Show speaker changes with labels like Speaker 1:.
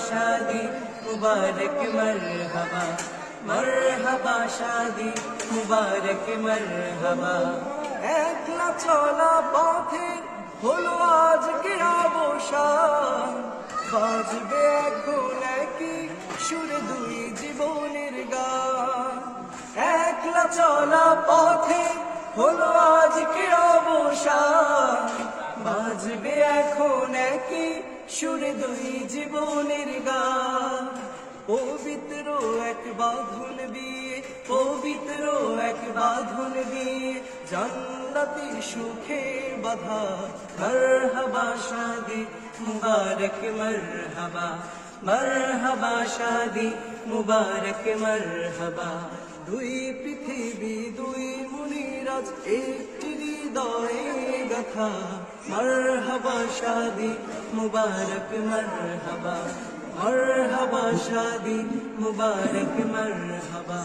Speaker 1: शादी मुबारक मरहबा, मरहबा शादी मुबारक मरहबा।
Speaker 2: একলা চলা পথে হলো আজকে অবসান, বাজবে এখন একই সুরে দুই জীবনের গান। একলা চলা পথে হলো আজকে অবসান, বাজবে এখন একই সুরে দুই জীবনের গান। পবিত্র এক বাঁধন বিয়ে, পবিত্র এক বাঁধন বিয়ে, জান্নাতি সুখে বাঁধা।
Speaker 1: मरहबा शादी मुबारक मरहबा, मरहबा शादी मुबारक मरहबा।
Speaker 2: দুই পৃথিবী দুই মুনিরাজ একটি হৃদয়ে গাথা।
Speaker 1: मरहबा शादी मुबारक मरहबा, मरहबा शादी मुबारक मरहबा।